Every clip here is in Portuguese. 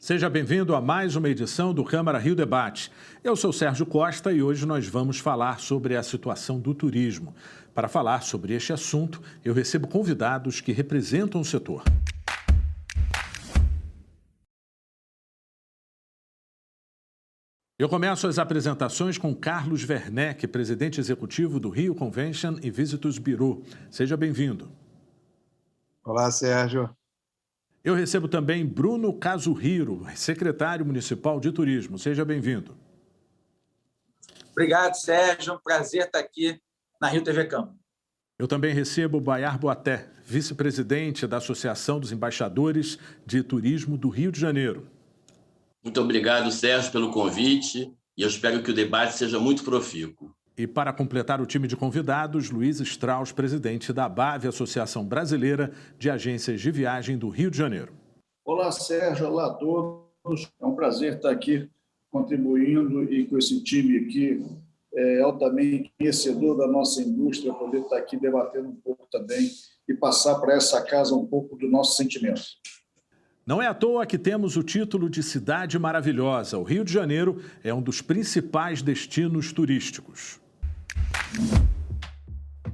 Seja bem-vindo a mais uma edição do Câmara Rio Debate. Eu sou Sérgio Costa e hoje nós vamos falar sobre a situação do turismo. Para falar sobre este assunto, eu recebo convidados que representam o setor. Eu começo as apresentações com Carlos Werneck, presidente executivo do Rio Convention e Visitors Bureau. Seja bem-vindo. Olá, Sérgio. Eu recebo também Bruno Kazuhiro, secretário municipal de turismo. Seja bem-vindo. Obrigado, Sérgio. É um prazer estar aqui na Rio TV Câmara. Eu também recebo Bayar Boaté, vice-presidente da Associação dos Embaixadores de Turismo do Rio de Janeiro. Muito obrigado, Sérgio, pelo convite e eu espero que o debate seja muito profícuo. E para completar o time de convidados, Luiz Strauss, presidente da ABAV, Associação Brasileira de Agências de Viagem do Rio de Janeiro. Olá, Sérgio. Olá a todos. É um prazer estar aqui contribuindo e com esse time aqui altamente conhecedor da nossa indústria, poder estar aqui debatendo um pouco também e passar para essa casa um pouco do nosso sentimento. Não é à toa que temos o título de Cidade Maravilhosa. O Rio de Janeiro é um dos principais destinos turísticos.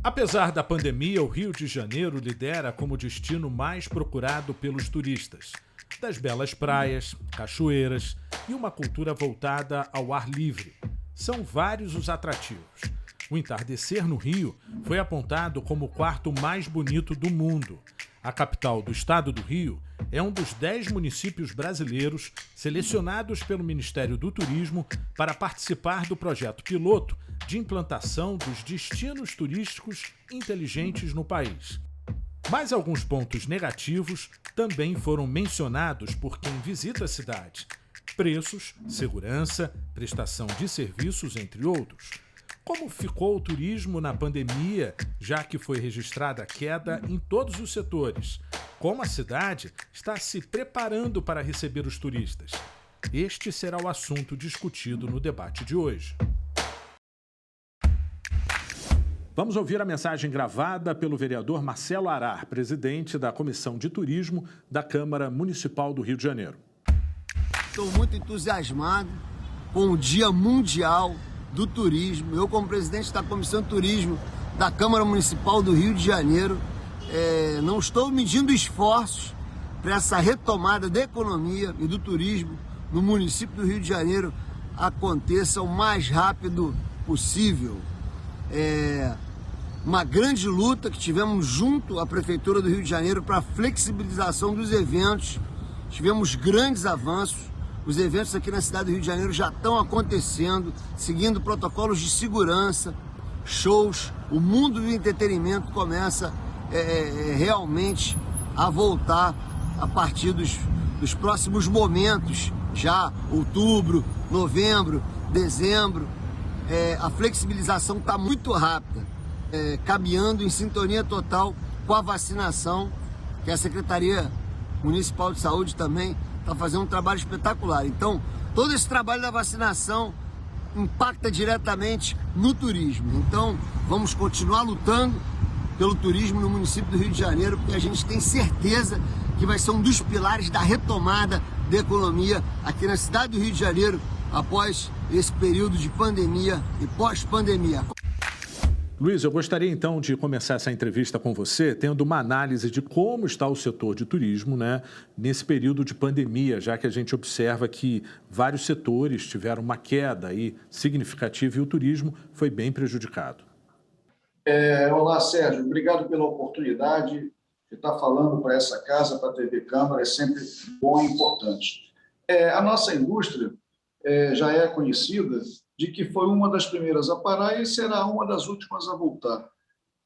Apesar da pandemia, o Rio de Janeiro lidera como destino mais procurado pelos turistas. Das belas praias, cachoeiras e uma cultura voltada ao ar livre. São vários os atrativos. O entardecer no Rio foi apontado como o quarto mais bonito do mundo. A capital do estado do Rio é um dos 10 municípios brasileiros selecionados pelo Ministério do Turismo para participar do projeto piloto de implantação dos destinos turísticos inteligentes no país. Mas alguns pontos negativos também foram mencionados por quem visita a cidade: preços, segurança, prestação de serviços, entre outros. Como ficou o turismo na pandemia, já que foi registrada queda em todos os setores? Como a cidade está se preparando para receber os turistas? Este será o assunto discutido no debate de hoje. Vamos ouvir a mensagem gravada pelo vereador Marcelo Arar, presidente da Comissão de Turismo da Câmara Municipal do Rio de Janeiro. Estou muito entusiasmado com o Dia Mundial do Turismo. Eu, como presidente da Comissão de Turismo da Câmara Municipal do Rio de Janeiro, não estou medindo esforços para essa retomada da economia e do turismo no município do Rio de Janeiro aconteça o mais rápido possível. Uma grande luta que tivemos junto à Prefeitura do Rio de Janeiro para a flexibilização dos eventos. Tivemos grandes avanços. Os eventos aqui na cidade do Rio de Janeiro já estão acontecendo, seguindo protocolos de segurança, shows. O mundo do entretenimento começa realmente a voltar a partir dos próximos momentos, já outubro, novembro, dezembro. A flexibilização está muito rápida, caminhando em sintonia total com a vacinação, que a Secretaria Municipal de Saúde também está fazendo um trabalho espetacular. Então, todo esse trabalho da vacinação impacta diretamente no turismo. Então, vamos continuar lutando pelo turismo no município do Rio de Janeiro, porque a gente tem certeza que vai ser um dos pilares da retomada da economia aqui na cidade do Rio de Janeiro, após esse período de pandemia e pós-pandemia. Luiz, eu gostaria então de começar essa entrevista com você tendo uma análise de como está o setor de turismo, nesse período de pandemia, já que a gente observa que vários setores tiveram uma queda aí significativa e o turismo foi bem prejudicado. Olá, Sérgio. Obrigado pela oportunidade de estar falando para essa casa, para a TV Câmara. É sempre bom e importante. A nossa indústria já é conhecida de que foi uma das primeiras a parar e será uma das últimas a voltar.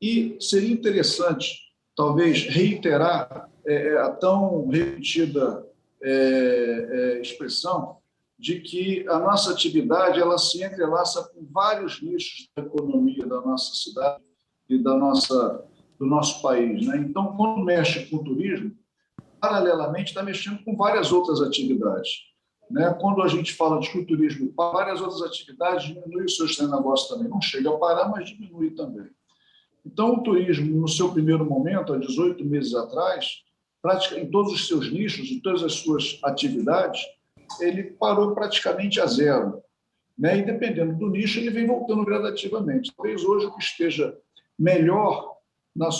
E seria interessante, talvez, reiterar a tão repetida expressão de que a nossa atividade ela se entrelaça com vários nichos da economia da nossa cidade e do nosso país. Então, quando mexe com o turismo, paralelamente está mexendo com várias outras atividades. Quando a gente fala de que o turismo para várias outras atividades, diminui o seu negócio também. Não chega a parar, mas diminui também. Então, o turismo, no seu primeiro momento, há 18 meses atrás, em todos os seus nichos, em todas as suas atividades, ele parou praticamente a zero, né? E dependendo do nicho, ele vem voltando gradativamente. Talvez hoje o que esteja melhor no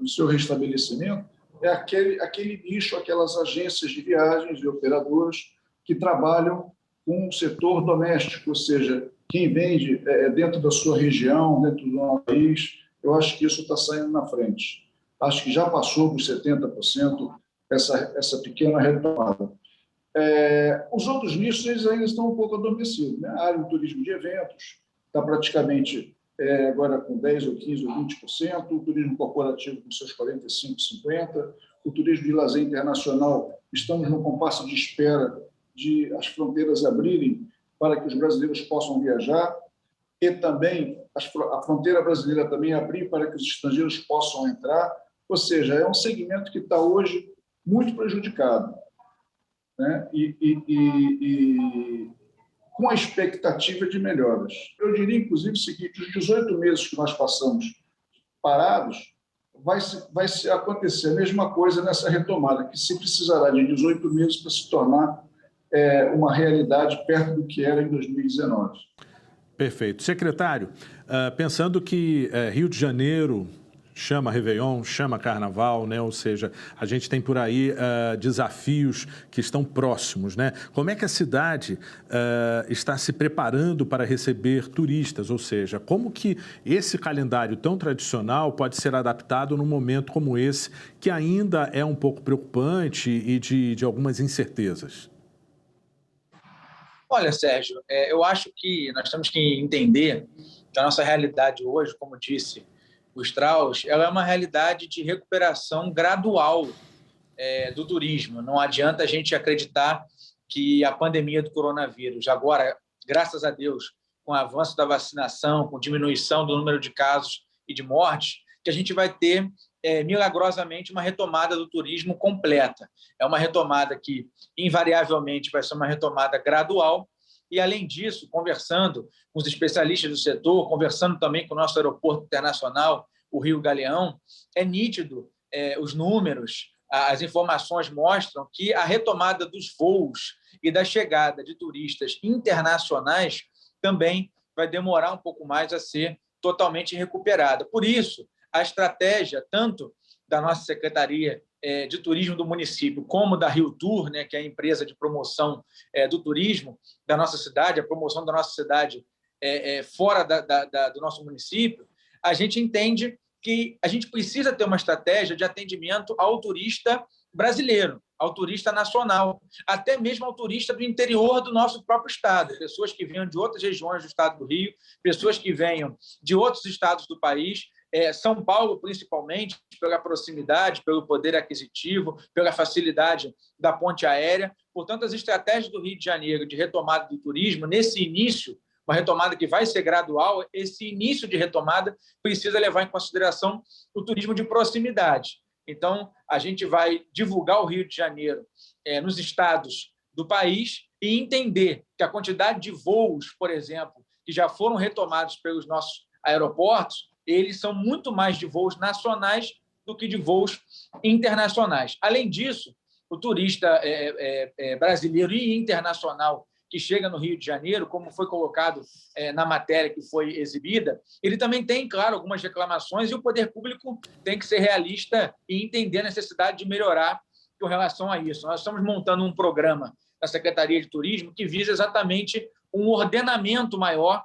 seu restabelecimento é aquele nicho, aquelas agências de viagens e operadoras que trabalham com o setor doméstico, ou seja, quem vende dentro da sua região, dentro do nosso país. Eu acho que isso está saindo na frente. Acho que já passou dos 70% essa pequena retomada. Os outros nichos eles ainda estão um pouco adormecidos, né? A área do turismo de eventos está praticamente agora com 10% ou 15% ou 20%, o turismo corporativo com seus 45%, 50%, o turismo de lazer internacional, estamos no compasso de espera de as fronteiras abrirem para que os brasileiros possam viajar, e também a fronteira brasileira também abrir para que os estrangeiros possam entrar, ou seja, é um segmento que está hoje muito prejudicado, né? E com a expectativa de melhoras. Eu diria, inclusive, o seguinte: os 18 meses que nós passamos parados, vai se acontecer a mesma coisa nessa retomada, que se precisará de 18 meses para se tornar uma realidade perto do que era em 2019. Perfeito. Secretário, pensando que Rio de Janeiro chama Réveillon, chama Carnaval, né? Ou seja, a gente tem por aí desafios que estão próximos, né? Como é que a cidade está se preparando para receber turistas? Ou seja, como que esse calendário tão tradicional pode ser adaptado num momento como esse, que ainda é um pouco preocupante e de algumas incertezas? Olha, Sérgio, eu acho que nós temos que entender que a nossa realidade hoje, como disse o Strauss, ela é uma realidade de recuperação gradual do turismo. Não adianta a gente acreditar que a pandemia do coronavírus, agora, graças a Deus, com o avanço da vacinação, com diminuição do número de casos e de mortes, que a gente vai ter milagrosamente uma retomada do turismo completa. É uma retomada que, invariavelmente, vai ser uma retomada gradual. E, além disso, conversando com os especialistas do setor, conversando também com o nosso aeroporto internacional, o Rio Galeão, é nítido os números, as informações mostram que a retomada dos voos e da chegada de turistas internacionais também vai demorar um pouco mais a ser totalmente recuperada. Por isso, a estratégia, tanto da nossa Secretaria de Turismo do município, como da Rio Tour, né, que é a empresa de promoção do turismo da nossa cidade, a promoção da nossa cidade fora do nosso município, a gente entende que a gente precisa ter uma estratégia de atendimento ao turista brasileiro, ao turista nacional, até mesmo ao turista do interior do nosso próprio estado, pessoas que venham de outras regiões do estado do Rio, pessoas que venham de outros estados do país, São Paulo, principalmente, pela proximidade, pelo poder aquisitivo, pela facilidade da ponte aérea. Portanto, as estratégias do Rio de Janeiro de retomada do turismo, nesse início, uma retomada que vai ser gradual, esse início de retomada precisa levar em consideração o turismo de proximidade. Então, a gente vai divulgar o Rio de Janeiro nos estados do país e entender que a quantidade de voos, por exemplo, que já foram retomados pelos nossos aeroportos, eles são muito mais de voos nacionais do que de voos internacionais. Além disso, o turista brasileiro e internacional que chega no Rio de Janeiro, como foi colocado na matéria que foi exibida, ele também tem, claro, algumas reclamações e o poder público tem que ser realista e entender a necessidade de melhorar com relação a isso. Nós estamos montando um programa da Secretaria de Turismo que visa exatamente um ordenamento maior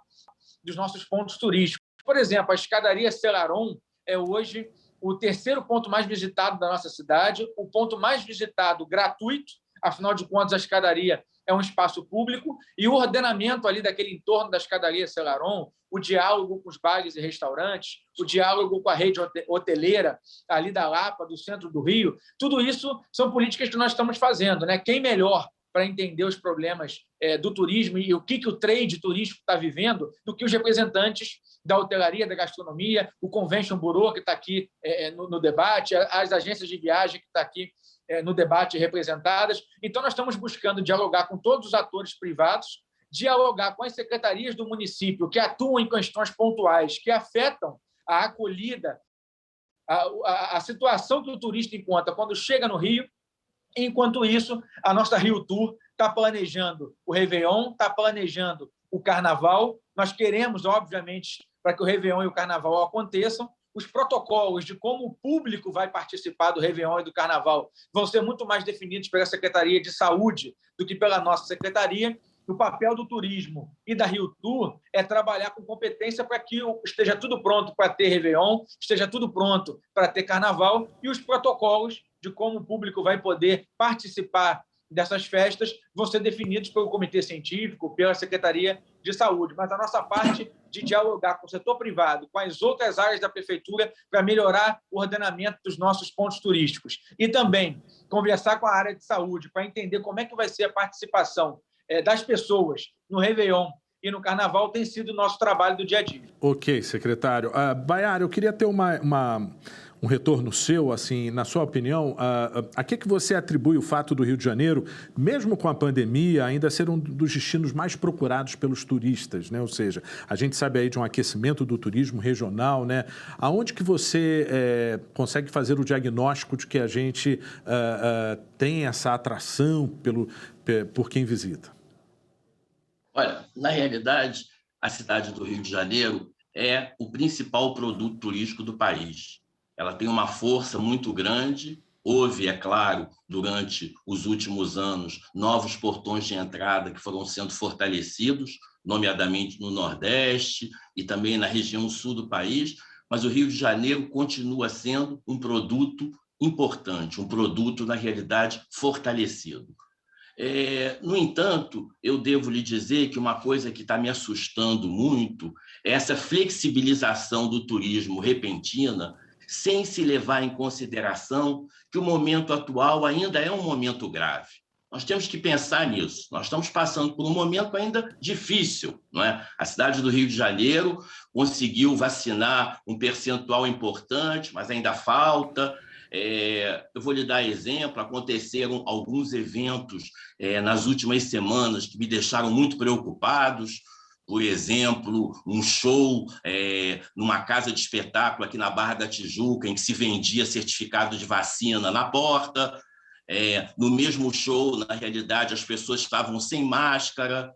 dos nossos pontos turísticos. Por exemplo, a escadaria Selarón é hoje o terceiro ponto mais visitado da nossa cidade, o ponto mais visitado gratuito, afinal de contas, a escadaria é um espaço público, e o ordenamento ali daquele entorno da escadaria Selarón, o diálogo com os bares e restaurantes, o diálogo com a rede hoteleira ali da Lapa, do centro do Rio, tudo isso são políticas que nós estamos fazendo, né? Quem melhor para entender os problemas do turismo e o que o trade turístico está vivendo do que os representantes da hotelaria, da gastronomia, o Convention Bureau, que está aqui no debate, as agências de viagem que estão aqui no debate representadas. Então, nós estamos buscando dialogar com todos os atores privados, dialogar com as secretarias do município que atuam em questões pontuais que afetam a acolhida, a situação que o turista encontra quando chega no Rio, Enquanto isso, a nossa Rio Tour está planejando o Réveillon, está planejando o Carnaval. Nós queremos, obviamente, para que o Réveillon e o Carnaval aconteçam, os protocolos de como o público vai participar do Réveillon e do Carnaval vão ser muito mais definidos pela Secretaria de Saúde do que pela nossa Secretaria. O papel do turismo e da Rio Tour é trabalhar com competência para que esteja tudo pronto para ter Réveillon, esteja tudo pronto para ter Carnaval, e os protocolos de como o público vai poder participar dessas festas vão ser definidos pelo Comitê Científico, pela Secretaria de Saúde. Mas a nossa parte de dialogar com o setor privado, com as outras áreas da Prefeitura, para melhorar o ordenamento dos nossos pontos turísticos. E também conversar com a área de saúde para entender como é que vai ser a participação das pessoas no Réveillon e no Carnaval tem sido o nosso trabalho do dia a dia. Ok, secretário. Baiar, eu queria ter um retorno seu, assim, na sua opinião, a que você atribui o fato do Rio de Janeiro, mesmo com a pandemia, ainda ser um dos destinos mais procurados pelos turistas, né? Ou seja, a gente sabe aí de um aquecimento do turismo regional, né? Aonde que você consegue fazer o diagnóstico de que a gente tem essa atração por quem visita? Olha, na realidade, a cidade do Rio de Janeiro é o principal produto turístico do país. Ela tem uma força muito grande. Houve, é claro, durante os últimos anos, novos portões de entrada que foram sendo fortalecidos, nomeadamente no Nordeste e também na região sul do país, mas o Rio de Janeiro continua sendo um produto importante, um produto, na realidade, fortalecido. No entanto, eu devo lhe dizer que uma coisa que está me assustando muito é essa flexibilização do turismo repentina, sem se levar em consideração que o momento atual ainda é um momento grave. Nós temos que pensar nisso. Nós estamos passando por um momento ainda difícil, não é? A cidade do Rio de Janeiro conseguiu vacinar um percentual importante, mas ainda falta. Eu vou lhe dar exemplo, aconteceram alguns eventos nas últimas semanas que me deixaram muito preocupados. Por exemplo, um show numa casa de espetáculo aqui na Barra da Tijuca, em que se vendia certificado de vacina na porta. No mesmo show, na realidade, as pessoas estavam sem máscara.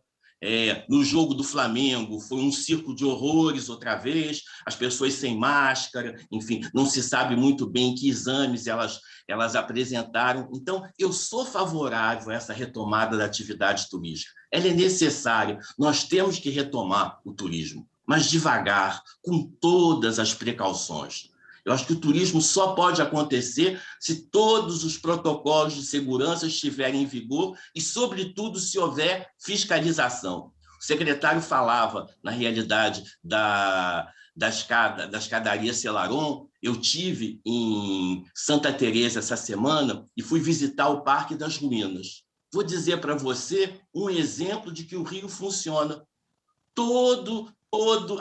No jogo do Flamengo, foi um circo de horrores outra vez, as pessoas sem máscara, enfim, não se sabe muito bem que exames elas apresentaram. Então, eu sou favorável a essa retomada da atividade turística. Ela é necessária, nós temos que retomar o turismo, mas devagar, com todas as precauções. Eu acho que o turismo só pode acontecer se todos os protocolos de segurança estiverem em vigor e, sobretudo, se houver fiscalização. O secretário falava, na realidade, da escadaria Selarón. Eu tive em Santa Teresa essa semana e fui visitar o Parque das Ruínas. Vou dizer para você um exemplo de que o Rio funciona. Todas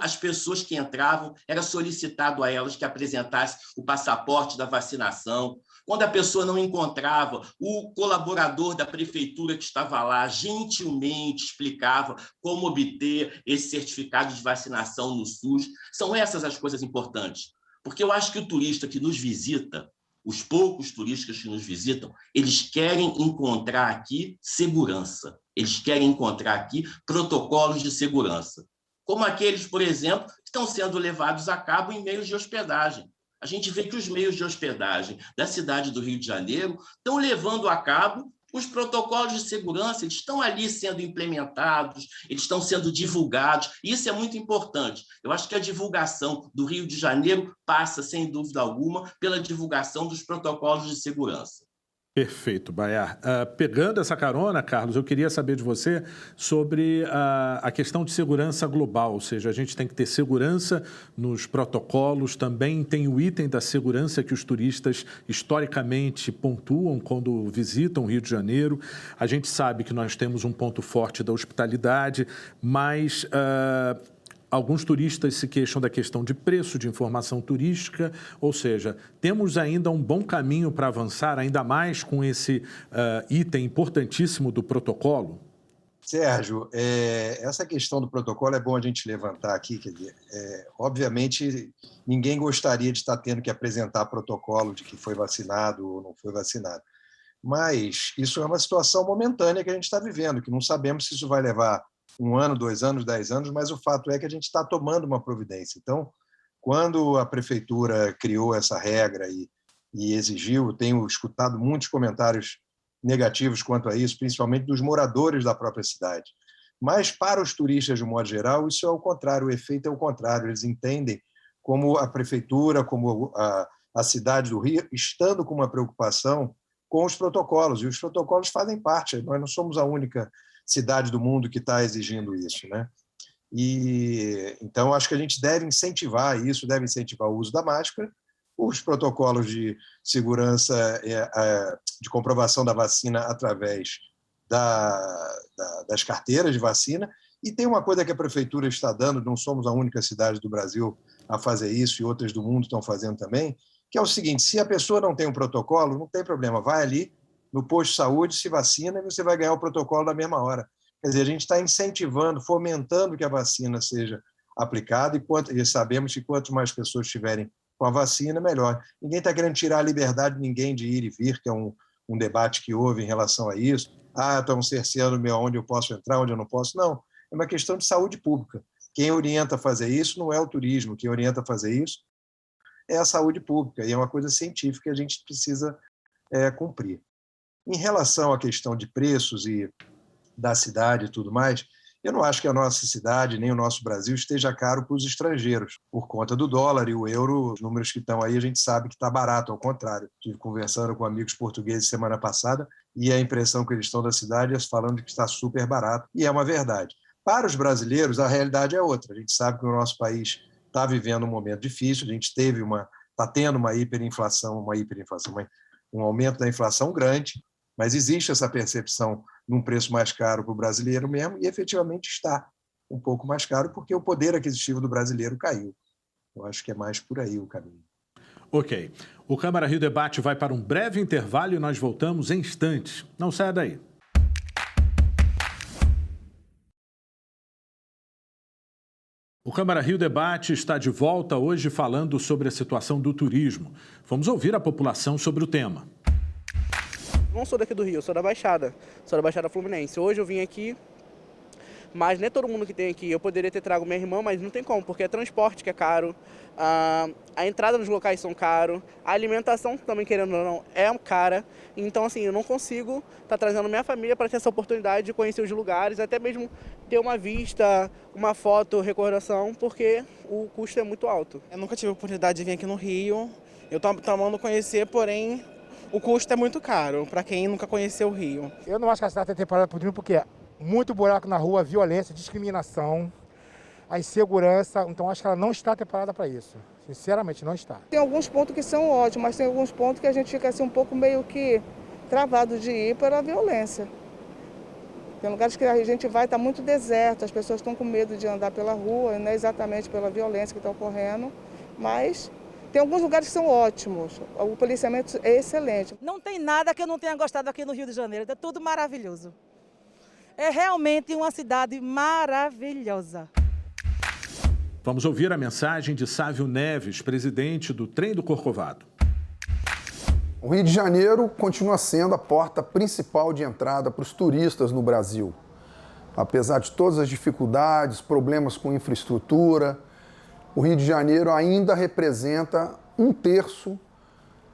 as pessoas que entravam, era solicitado a elas que apresentassem o passaporte da vacinação. Quando a pessoa não encontrava, o colaborador da prefeitura que estava lá gentilmente explicava como obter esse certificado de vacinação no SUS. São essas as coisas importantes, porque eu acho que o turista que nos visita, os poucos turistas que nos visitam, eles querem encontrar aqui segurança, eles querem encontrar aqui protocolos de segurança, como aqueles, por exemplo, que estão sendo levados a cabo em meios de hospedagem. A gente vê que os meios de hospedagem da cidade do Rio de Janeiro estão levando a cabo os protocolos de segurança, eles estão ali sendo implementados, eles estão sendo divulgados, e isso é muito importante. Eu acho que a divulgação do Rio de Janeiro passa, sem dúvida alguma, pela divulgação dos protocolos de segurança. Perfeito, Baiar. Pegando essa carona, Carlos, eu queria saber de você sobre a questão de segurança global, ou seja, a gente tem que ter segurança nos protocolos, também tem o item da segurança que os turistas historicamente pontuam quando visitam o Rio de Janeiro. A gente sabe que nós temos um ponto forte da hospitalidade, mas alguns turistas se queixam da questão de preço de informação turística, ou seja, temos ainda um bom caminho para avançar, ainda mais com esse item importantíssimo do protocolo? Sérgio, essa questão do protocolo é bom a gente levantar aqui. Quer dizer, obviamente, ninguém gostaria de estar tendo que apresentar protocolo de que foi vacinado ou não foi vacinado. Mas isso é uma situação momentânea que a gente está vivendo, que não sabemos se isso vai levar 1 ano, 2 anos, 10 anos, mas o fato é que a gente está tomando uma providência. Então, quando a prefeitura criou essa regra e exigiu, tenho escutado muitos comentários negativos quanto a isso, principalmente dos moradores da própria cidade. Mas, para os turistas, de um modo geral, isso é o contrário, o efeito é o contrário. Eles entendem como a prefeitura, como a cidade do Rio, estando com uma preocupação com os protocolos, e os protocolos fazem parte. Nós não somos a única cidade do mundo que está exigindo isso, né? E então acho que a gente deve incentivar isso, deve incentivar o uso da máscara, os protocolos de segurança, de comprovação da vacina através das carteiras de vacina. E tem uma coisa que a prefeitura está dando, não somos a única cidade do Brasil a fazer isso, e outras do mundo estão fazendo também, que é o seguinte: se a pessoa não tem um protocolo, não tem problema, vai ali no posto de saúde, se vacina e você vai ganhar o protocolo na mesma hora. Quer dizer, a gente está incentivando, fomentando que a vacina seja aplicada, e sabemos que quanto mais pessoas estiverem com a vacina, melhor. Ninguém está querendo tirar a liberdade de ninguém de ir e vir, que é um debate que houve em relação a isso. Estão cerceando onde eu posso entrar, onde eu não posso. Não, é uma questão de saúde pública. Quem orienta a fazer isso não é o turismo, quem orienta a fazer isso é a saúde pública, e é uma coisa científica que a gente precisa cumprir. Em relação à questão de preços e da cidade e tudo mais, eu não acho que a nossa cidade, nem o nosso Brasil, esteja caro para os estrangeiros, por conta do dólar e o euro. Os números que estão aí, a gente sabe que está barato, ao contrário. Estive conversando com amigos portugueses semana passada e a impressão que eles estão da cidade é falando que está super barato, e é uma verdade. Para os brasileiros, a realidade é outra. A gente sabe que o nosso país está vivendo um momento difícil, a gente está tendo uma hiperinflação, um aumento da inflação grande, mas existe essa percepção num preço mais caro para o brasileiro mesmo, e efetivamente está um pouco mais caro, porque o poder aquisitivo do brasileiro caiu. Eu acho que é mais por aí o caminho. Ok. O Câmara Rio Debate vai para um breve intervalo e nós voltamos em instantes. Não saia daí. O Câmara Rio Debate está de volta hoje falando sobre a situação do turismo. Vamos ouvir a população sobre o tema. Não sou daqui do Rio, sou da Baixada Fluminense. Hoje eu vim aqui, mas nem todo mundo que tem aqui. Eu poderia ter trago minha irmã, mas não tem como, porque é transporte que é caro, a entrada nos locais são caros, a alimentação também, querendo ou não, é cara. Então, assim, eu não consigo estar trazendo minha família para ter essa oportunidade de conhecer os lugares, até mesmo ter uma vista, uma foto, recordação, porque o custo é muito alto. Eu nunca tive a oportunidade de vir aqui no Rio. Eu estou amando conhecer, porém o custo é muito caro para quem nunca conheceu o Rio. Eu não acho que a cidade tem temporada para turismo porque é muito buraco na rua, violência, discriminação, a insegurança. Então acho que ela não está preparada para isso. Sinceramente, não está. Tem alguns pontos que são ótimos, mas tem alguns pontos que a gente fica assim um pouco meio que travado de ir pela violência. Tem lugares que a gente vai, está muito deserto, as pessoas estão com medo de andar pela rua, não é exatamente pela violência que está ocorrendo, mas tem alguns lugares que são ótimos, o policiamento é excelente. Não tem nada que eu não tenha gostado aqui no Rio de Janeiro, é tudo maravilhoso. É realmente uma cidade maravilhosa. Vamos ouvir a mensagem de Sávio Neves, presidente do Trem do Corcovado. O Rio de Janeiro continua sendo a porta principal de entrada para os turistas no Brasil. Apesar de todas as dificuldades, problemas com infraestrutura, o Rio de Janeiro ainda representa 1/3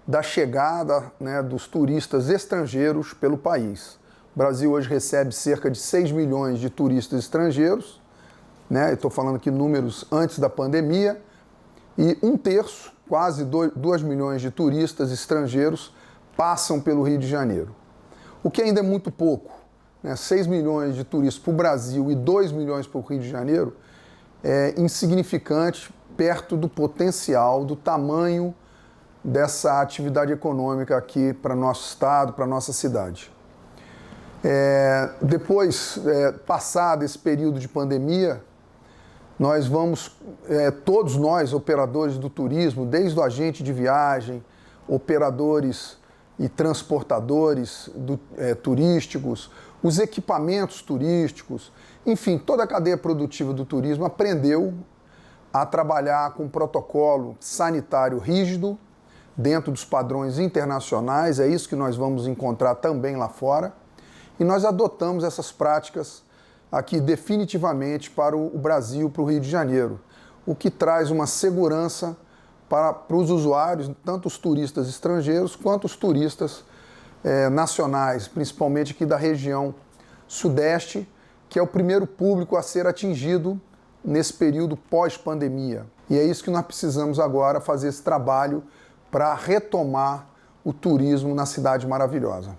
da chegada, dos turistas estrangeiros pelo país. O Brasil hoje recebe cerca de 6 milhões de turistas estrangeiros, eu estou falando aqui números antes da pandemia, e 1/3, quase 2 milhões de turistas estrangeiros passam pelo Rio de Janeiro. O que ainda é muito pouco, 6 milhões de turistas para o Brasil e 2 milhões para o Rio de Janeiro, é insignificante perto do potencial, do tamanho dessa atividade econômica aqui para nosso estado, para nossa cidade. Depois, passado esse período de pandemia, nós vamos, todos nós, operadores do turismo, desde o agente de viagem, operadores e transportadores turísticos, os equipamentos turísticos, enfim, toda a cadeia produtiva do turismo aprendeu a trabalhar com um protocolo sanitário rígido, dentro dos padrões internacionais, é isso que nós vamos encontrar também lá fora. E nós adotamos essas práticas aqui definitivamente para o Brasil, para o Rio de Janeiro, o que traz uma segurança para os usuários, tanto os turistas estrangeiros quanto os turistas nacionais, principalmente aqui da região sudeste, que é o primeiro público a ser atingido nesse período pós-pandemia. E é isso que nós precisamos agora, fazer esse trabalho para retomar o turismo na cidade maravilhosa.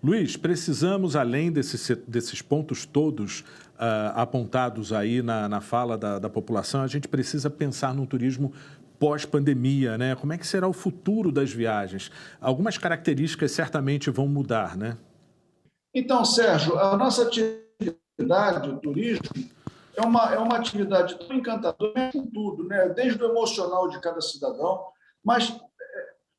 Luiz, precisamos, além desses pontos todos apontados aí na fala da população, a gente precisa pensar no turismo pós-pandemia, né? Como é que será o futuro das viagens? Algumas características certamente vão mudar, né? Então, Sérgio, a nossa atividade, o turismo, é uma atividade tão encantadora com tudo, né? Desde o emocional de cada cidadão, mas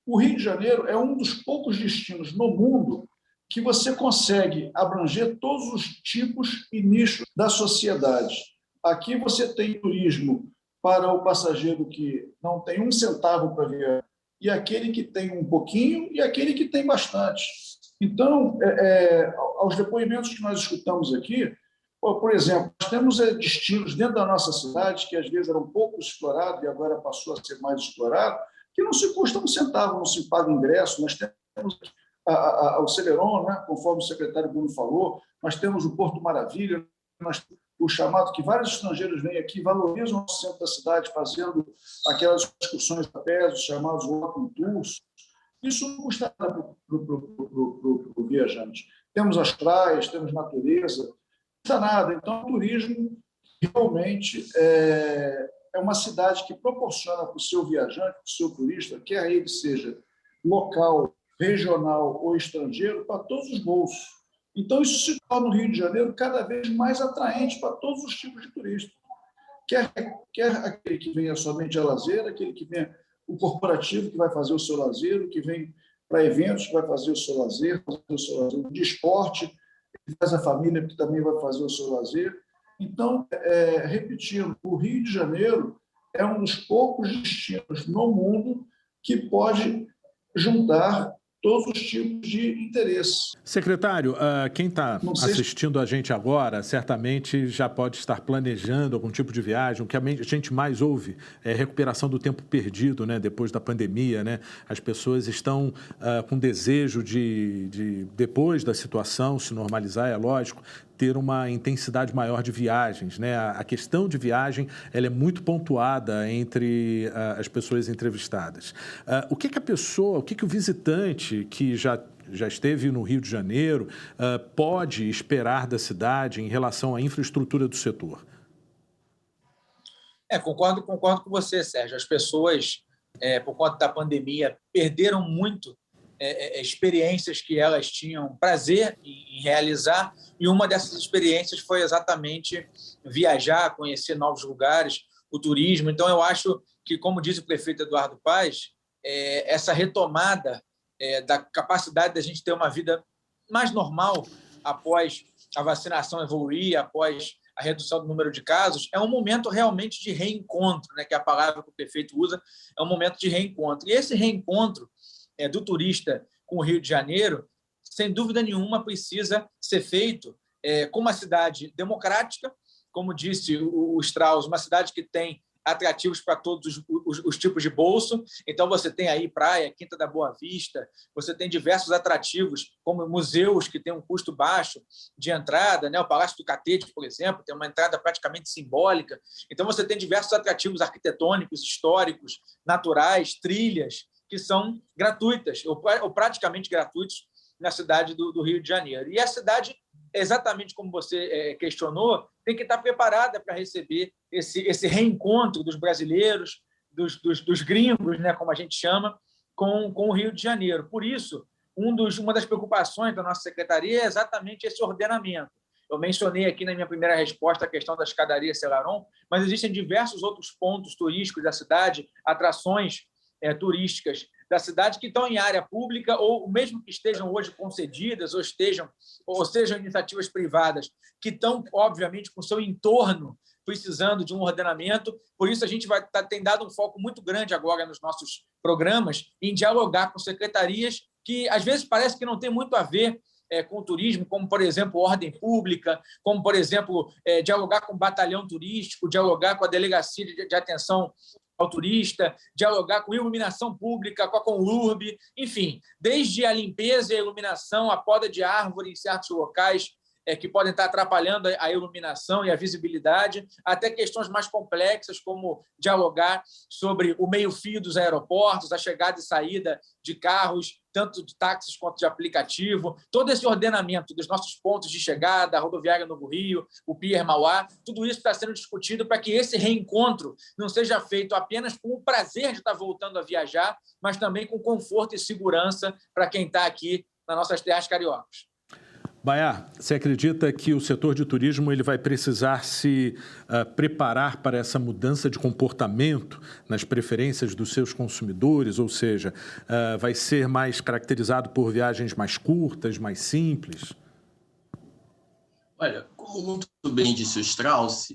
o Rio de Janeiro é um dos poucos destinos no mundo que você consegue abranger todos os tipos e nichos da sociedade. Aqui você tem turismo para o passageiro que não tem um centavo para viajar, e aquele que tem um pouquinho e aquele que tem bastante. Então, aos depoimentos que nós escutamos aqui, por exemplo, nós temos destinos dentro da nossa cidade que às vezes eram pouco explorados e agora passou a ser mais explorado, que não se custa um centavo, não se paga ingresso. Nós temos o Celeron, né, conforme o secretário Bruno falou, nós temos o Porto Maravilha, o chamado que vários estrangeiros vêm aqui, valorizam o centro da cidade, fazendo aquelas excursões a pé, os chamados walking tours. Isso não custa nada para o viajante. Temos as praias, temos natureza, não custa nada. Então, o turismo realmente é uma cidade que proporciona para o seu viajante, para o seu turista, quer ele seja local, regional ou estrangeiro, para todos os bolsos. Então, isso se torna no Rio de Janeiro cada vez mais atraente para todos os tipos de turistas. Quer aquele que venha somente a lazer, aquele que venha o corporativo, que vai fazer o seu lazer, o que vem para eventos, que vai fazer o seu lazer, de esporte, que faz a família, que também vai fazer o seu lazer. Então, repetindo, o Rio de Janeiro é um dos poucos destinos no mundo que pode juntar todos os tipos de interesse. Secretário, quem está assistindo a gente agora, certamente já pode estar planejando algum tipo de viagem. O que a gente mais ouve é recuperação do tempo perdido, né, depois da pandemia, né? As pessoas estão com desejo de, depois da situação se normalizar, é lógico, ter uma intensidade maior de viagens, né? A questão de viagem, ela é muito pontuada entre as pessoas entrevistadas. O que o visitante que já esteve no Rio de Janeiro pode esperar da cidade em relação à infraestrutura do setor? Concordo com você, Sérgio. As pessoas, por conta da pandemia, perderam muito experiências que elas tinham prazer em realizar, e uma dessas experiências foi exatamente viajar, conhecer novos lugares, o turismo. Então, eu acho que, como diz o prefeito Eduardo Paes, essa retomada da capacidade da gente ter uma vida mais normal após a vacinação evoluir, após a redução do número de casos, é um momento realmente de reencontro, né, que é a palavra que o prefeito usa, é um momento de reencontro. E esse reencontro do turista com o Rio de Janeiro, sem dúvida nenhuma, precisa ser feito com uma cidade democrática, como disse o Strauss, uma cidade que tem atrativos para todos os tipos de bolso. Então, você tem aí praia, Quinta da Boa Vista, você tem diversos atrativos, como museus que têm um custo baixo de entrada, né? O Palácio do Catete, por exemplo, tem uma entrada praticamente simbólica. Então, você tem diversos atrativos arquitetônicos, históricos, naturais, trilhas, que são gratuitas, ou praticamente gratuitos, na cidade do Rio de Janeiro. E a cidade, exatamente como você questionou, tem que estar preparada para receber esse reencontro dos brasileiros, dos gringos, né, como a gente chama, com o Rio de Janeiro. Por isso, uma das preocupações da nossa secretaria é exatamente esse ordenamento. Eu mencionei aqui na minha primeira resposta a questão da escadaria Celeron, mas existem diversos outros pontos turísticos da cidade, atrações turísticas da cidade que estão em área pública ou mesmo que estejam hoje concedidas ou sejam iniciativas privadas que estão, obviamente, com o seu entorno precisando de um ordenamento. Por isso, a gente tem dado um foco muito grande agora nos nossos programas em dialogar com secretarias que, às vezes, parece que não tem muito a ver com o turismo, como, por exemplo, ordem pública, como, por exemplo, dialogar com o batalhão turístico, dialogar com a delegacia de atenção ao turista, dialogar com iluminação pública, com a Conlurb, enfim, desde a limpeza e a iluminação, a poda de árvore em certos locais que podem estar atrapalhando a iluminação e a visibilidade, até questões mais complexas, como dialogar sobre o meio-fio dos aeroportos, a chegada e saída de carros, tanto de táxis quanto de aplicativo, todo esse ordenamento dos nossos pontos de chegada, a rodoviária Novo Rio, o Pier Mauá, tudo isso está sendo discutido para que esse reencontro não seja feito apenas com o prazer de estar voltando a viajar, mas também com conforto e segurança para quem está aqui nas nossas terras cariocas. Baiar, você acredita que o setor de turismo ele vai precisar se preparar para essa mudança de comportamento nas preferências dos seus consumidores? Ou seja, vai ser mais caracterizado por viagens mais curtas, mais simples? Olha, como muito bem disse o Strauss,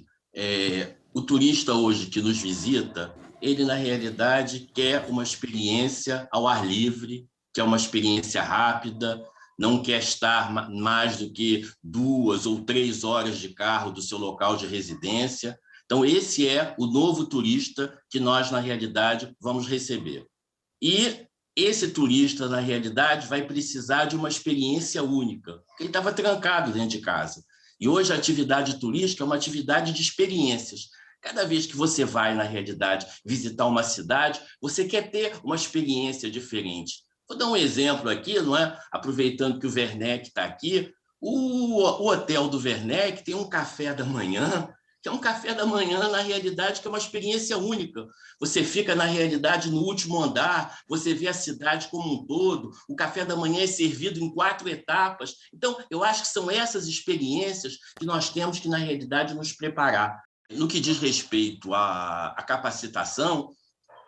o turista hoje que nos visita, ele, na realidade, quer uma experiência ao ar livre, quer uma experiência rápida, não quer estar mais do que 2 ou 3 horas de carro do seu local de residência. Então, esse é o novo turista que nós, na realidade, vamos receber. E esse turista, na realidade, vai precisar de uma experiência única, porque ele estava trancado dentro de casa. E hoje a atividade turística é uma atividade de experiências. Cada vez que você vai, na realidade, visitar uma cidade, você quer ter uma experiência diferente. Vou dar um exemplo aqui, não é? Aproveitando que o Werneck está aqui, o hotel do Werneck tem um café da manhã, que é um café da manhã, na realidade, que é uma experiência única. Você fica, na realidade, no último andar, você vê a cidade como um todo, o café da manhã é servido em 4 etapas. Então, eu acho que são essas experiências que nós temos que, na realidade, nos preparar. No que diz respeito à capacitação,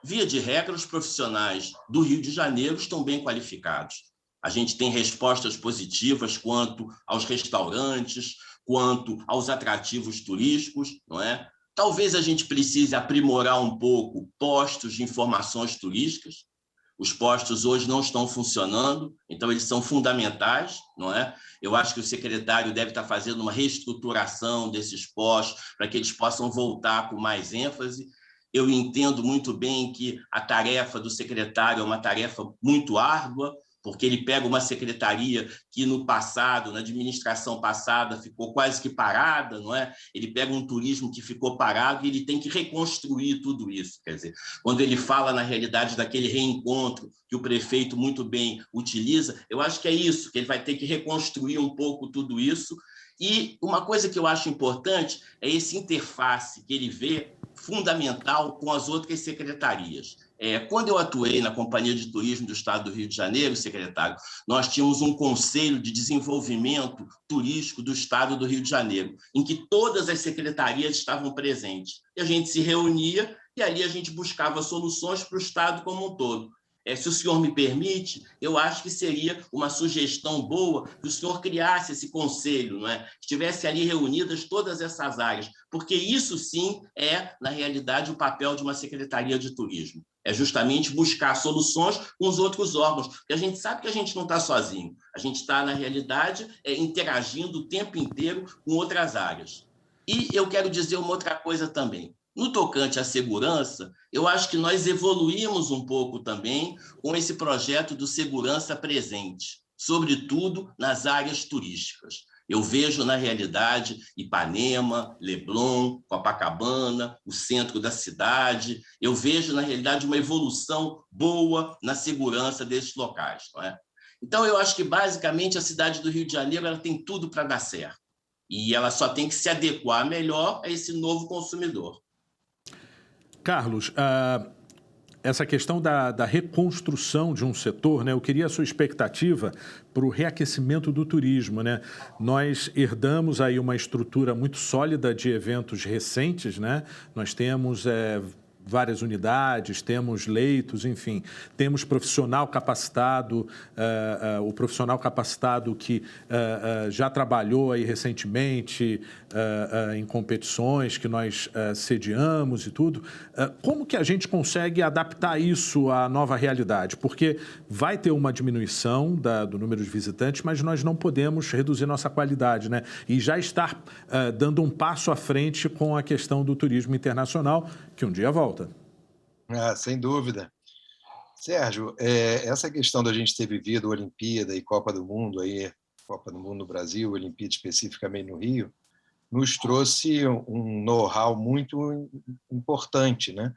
via de regra, os profissionais do Rio de Janeiro estão bem qualificados. A gente tem respostas positivas quanto aos restaurantes, quanto aos atrativos turísticos, não é? Talvez a gente precise aprimorar um pouco postos de informações turísticas. Os postos hoje não estão funcionando, então eles são fundamentais, não é? Eu acho que o secretário deve estar fazendo uma reestruturação desses postos para que eles possam voltar com mais ênfase. Eu entendo muito bem que a tarefa do secretário é uma tarefa muito árdua, porque ele pega uma secretaria que no passado, na administração passada, ficou quase que parada, não é? Ele pega um turismo que ficou parado e ele tem que reconstruir tudo isso. Quer dizer, quando ele fala, na realidade, daquele reencontro que o prefeito muito bem utiliza, eu acho que é isso, que ele vai ter que reconstruir um pouco tudo isso. E uma coisa que eu acho importante é esse interface que ele vê fundamental com as outras secretarias. Quando eu atuei na Companhia de Turismo do Estado do Rio de Janeiro, secretário, nós tínhamos um Conselho de Desenvolvimento Turístico do Estado do Rio de Janeiro, em que todas as secretarias estavam presentes. E a gente se reunia e ali a gente buscava soluções para o Estado como um todo. Se o senhor me permite, eu acho que seria uma sugestão boa que o senhor criasse esse conselho, não é? Que estivesse ali reunidas todas essas áreas, porque isso sim é, na realidade, o papel de uma secretaria de turismo. É justamente buscar soluções com os outros órgãos, porque a gente sabe que a gente não está sozinho, a gente está, na realidade, interagindo o tempo inteiro com outras áreas. E eu quero dizer uma outra coisa também. No tocante à segurança, eu acho que nós evoluímos um pouco também com esse projeto do Segurança Presente, sobretudo nas áreas turísticas. Eu vejo, na realidade, Ipanema, Leblon, Copacabana, o centro da cidade. Eu vejo, na realidade, uma evolução boa na segurança desses locais, não é? Então, eu acho que, basicamente, a cidade do Rio de Janeiro ela tem tudo para dar certo. E ela só tem que se adequar melhor a esse novo consumidor. Carlos, essa questão da reconstrução de um setor, né? Eu queria a sua expectativa para o reaquecimento do turismo, né? Nós herdamos aí uma estrutura muito sólida de eventos recentes, né? Nós temos várias unidades, temos leitos, enfim, temos profissional capacitado, o profissional capacitado que já trabalhou aí recentemente em competições que nós sediamos e tudo. Como que a gente consegue adaptar isso à nova realidade? Porque vai ter uma diminuição do número de visitantes, mas nós não podemos reduzir nossa qualidade, né? E já estar dando um passo à frente com a questão do turismo internacional, que um dia volta. Sem dúvida. Sérgio, essa questão da gente ter vivido a Olimpíada e Copa do Mundo, aí, Copa do Mundo no Brasil, Olimpíada especificamente no Rio, nos trouxe um know-how muito importante, né?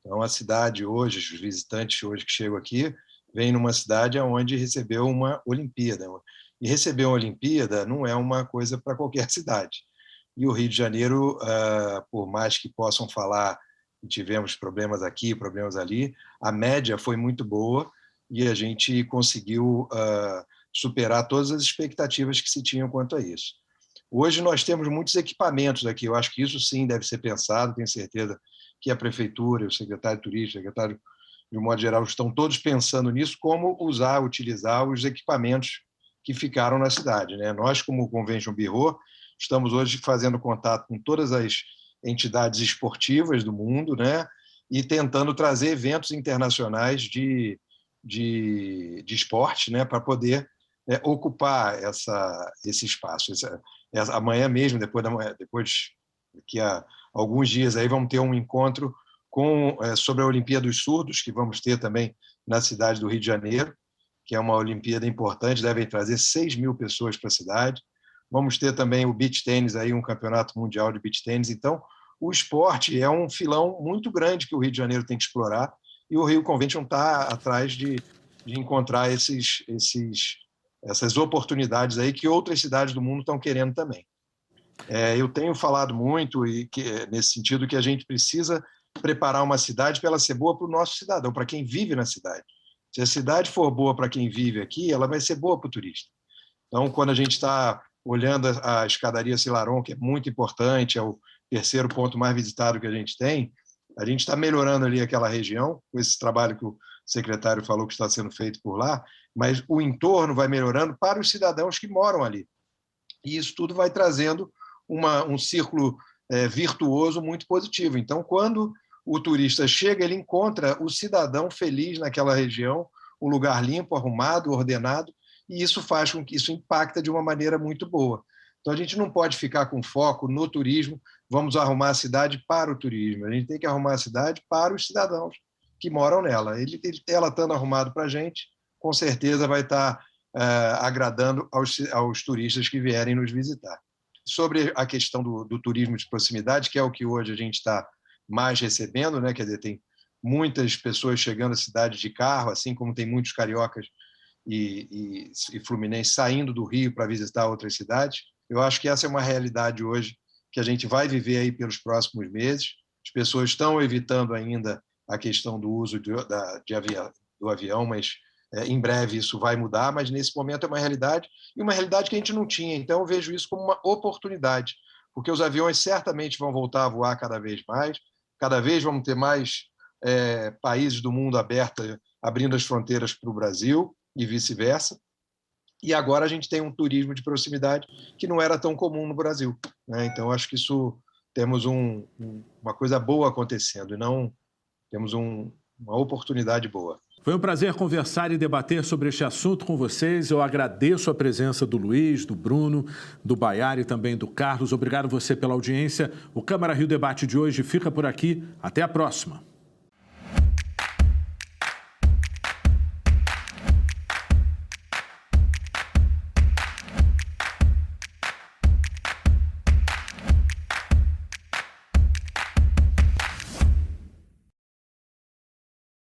Então, a cidade hoje, os visitantes hoje que chegam aqui, vêm numa cidade onde recebeu uma Olimpíada. E receber uma Olimpíada não é uma coisa para qualquer cidade. E o Rio de Janeiro, por mais que possam falar que tivemos problemas aqui, problemas ali, a média foi muito boa e a gente conseguiu superar todas as expectativas que se tinham quanto a isso. Hoje nós temos muitos equipamentos aqui, eu acho que isso sim deve ser pensado, tenho certeza que a Prefeitura, o secretário de Turismo, o secretário de um modo geral, estão todos pensando nisso, como utilizar os equipamentos que ficaram na cidade, né? Nós, como Convention Bureau, estamos hoje fazendo contato com todas as entidades esportivas do mundo, né? E tentando trazer eventos internacionais de esporte, né? Para poder ocupar esse espaço. Amanhã mesmo, depois que há alguns dias aí vamos ter um encontro sobre a Olimpíada dos Surdos, que vamos ter também na cidade do Rio de Janeiro, que é uma Olimpíada importante, devem trazer 6 mil pessoas para a cidade. Vamos ter também o beach tênis, aí, um campeonato mundial de beach tênis. Então, o esporte é um filão muito grande que o Rio de Janeiro tem que explorar e o Rio Convention está atrás de encontrar essas oportunidades aí que outras cidades do mundo estão querendo também. Eu tenho falado muito nesse sentido que a gente precisa preparar uma cidade para ela ser boa para o nosso cidadão, para quem vive na cidade. Se a cidade for boa para quem vive aqui, ela vai ser boa para o turista. Então, quando a gente está olhando a escadaria Cilaron, que é muito importante, é o terceiro ponto mais visitado que a gente está melhorando ali aquela região, com esse trabalho que o secretário falou que está sendo feito por lá, mas o entorno vai melhorando para os cidadãos que moram ali. E isso tudo vai trazendo um círculo virtuoso muito positivo. Então, quando o turista chega, ele encontra o cidadão feliz naquela região, um lugar limpo, arrumado, ordenado, e isso faz com que isso impacta de uma maneira muito boa. Então, a gente não pode ficar com foco no turismo, vamos arrumar a cidade para o turismo, a gente tem que arrumar a cidade para os cidadãos que moram nela. Ela estando arrumado para a gente, com certeza vai estar agradando aos turistas que vierem nos visitar. Sobre a questão do turismo de proximidade, que é o que hoje a gente está mais recebendo, né? Quer dizer, tem muitas pessoas chegando à cidade de carro, assim como tem muitos cariocas e fluminenses saindo do Rio para visitar outras cidades. Eu acho que essa é uma realidade hoje que a gente vai viver aí pelos próximos meses. As pessoas estão evitando ainda a questão do uso do avião, mas em breve isso vai mudar, mas nesse momento é uma realidade, e uma realidade que a gente não tinha. Então eu vejo isso como uma oportunidade, porque os aviões certamente vão voltar a voar cada vez vamos ter mais países do mundo abrindo as fronteiras para o Brasil e vice-versa. E agora a gente tem um turismo de proximidade que não era tão comum no Brasil, né? Então, acho que isso temos uma coisa boa acontecendo, e não temos uma oportunidade boa. Foi um prazer conversar e debater sobre este assunto com vocês. Eu agradeço a presença do Luiz, do Bruno, do Baiar e também do Carlos. Obrigado você pela audiência. O Câmara Rio Debate de hoje fica por aqui. Até a próxima.